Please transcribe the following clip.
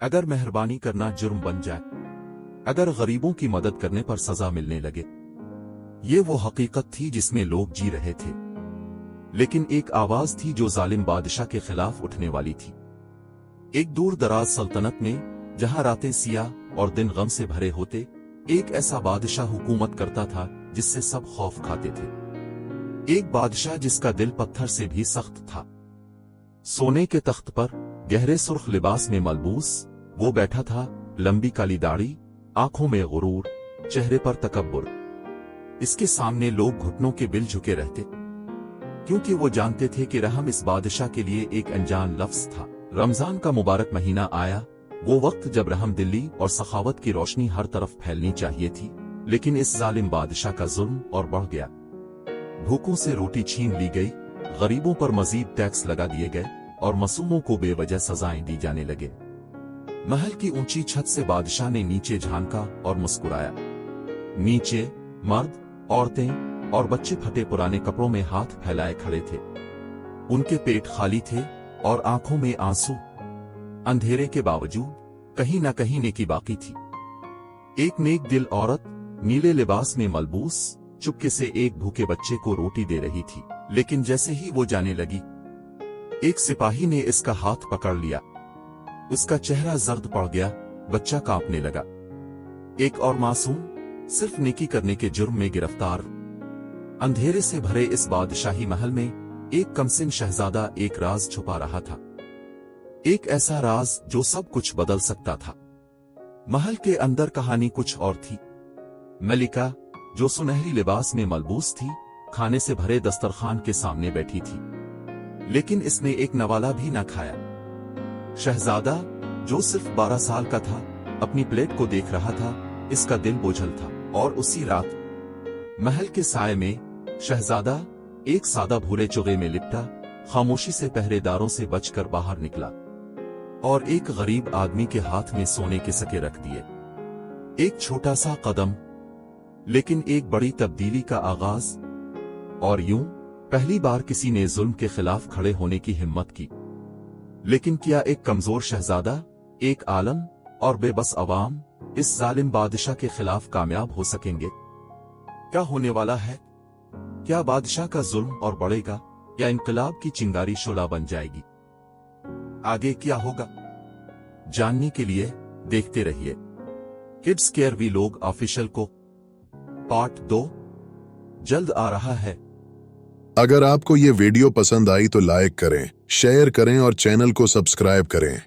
अगर मेहरबानी करना जुर्म बन जाए, अगर गरीबों की मदद करने पर सजा मिलने लगे। ये वो हकीकत थी जिसमें लोग जी रहे थे, लेकिन एक आवाज थी जो जालिम बादशाह के खिलाफ उठने वाली थी। एक दूर दराज सल्तनत में, जहां रातें सियाह और दिन गम से भरे होते, एक ऐसा बादशाह हुकूमत करता था जिससे सब खौफ खाते थे। एक बादशाह जिसका दिल पत्थर से भी सख्त था। सोने के तख्त पर, गहरे सुर्ख लिबास में मलबूस, वो बैठा था, लंबी काली दाढ़ी, आंखों में गुरूर, चेहरे पर तकब्बुर। इसके सामने लोग घुटनों के बिल झुके रहते, क्योंकि वो जानते थे कि रहम इस बादशाह के लिए एक अनजान लफ्ज था। रमजान का मुबारक महीना आया, वो वक्त जब रहम दिली और सखावत की रोशनी हर तरफ फैलनी चाहिए थी, लेकिन इस जालिम बादशाह का जुल्म और बढ़ गया। भूखों से रोटी छीन ली गई, गरीबों पर मजीद टैक्स लगा दिए गए और मासूमों को बेवजह सजाएं दी जाने लगे। महल की ऊंची छत से बादशाह ने नीचे झांका और मुस्कुराया। नीचे मर्द, औरतें और बच्चे फटे पुराने कपड़ों में हाथ फैलाए खड़े थे। उनके पेट खाली थे और आंखों में आंसू। अंधेरे के बावजूद कहीं न कहीं नेकी बाकी थी। एक नेक दिल औरत, नीले लिबास में मलबूस, चुपके से एक भूखे बच्चे को रोटी दे रही थी। लेकिन जैसे ही वो जाने लगी, एक सिपाही ने इसका हाथ पकड़ लिया। उसका चेहरा जर्द पड़ गया, बच्चा कांपने लगा। एक और मासूम, सिर्फ नेकी करने के जुर्म में गिरफ्तार। अंधेरे से भरे इस बादशाही महल में एक कमसिन शहजादा एक राज छुपा रहा था। एक ऐसा राज जो सब कुछ बदल सकता था। महल के अंदर कहानी कुछ और थी। मलिका, जो सुनहरी लिबास में मलबूस थी, खाने से भरे दस्तरखान के सामने बैठी थी, लेकिन इसने एक नवाला भी न खाया। शहजादा, जो सिर्फ 12 साल का था, अपनी प्लेट को देख रहा था, इसका दिल बोझल था। और उसी रात महल के साए में शहजादा एक सादा भूरे चुगे में लिपटा, खामोशी से पहरेदारों से बचकर बाहर निकला और एक गरीब आदमी के हाथ में सोने के सके रख दिए। एक छोटा सा कदम, लेकिन एक बड़ी तब्दीली का आगाज। और यूं पहली बार किसी ने जुल्म के खिलाफ खड़े होने की हिम्मत की। लेकिन क्या एक कमजोर शहजादा, एक आलम और बेबस अवाम इस जालिम बादशाह के खिलाफ कामयाब हो सकेंगे? क्या होने वाला है? क्या बादशाह का जुल्म और बढ़ेगा, या इनकलाब की चिंगारी शोला बन जाएगी? आगे क्या होगा, जानने के लिए देखते रहिए किड्स केयर वीलॉग ऑफिशियल को। पार्ट 2 जल्द आ रहा है। अगर आपको ये वीडियो पसंद आई तो लाइक करें, शेयर करें और चैनल को सब्सक्राइब करें।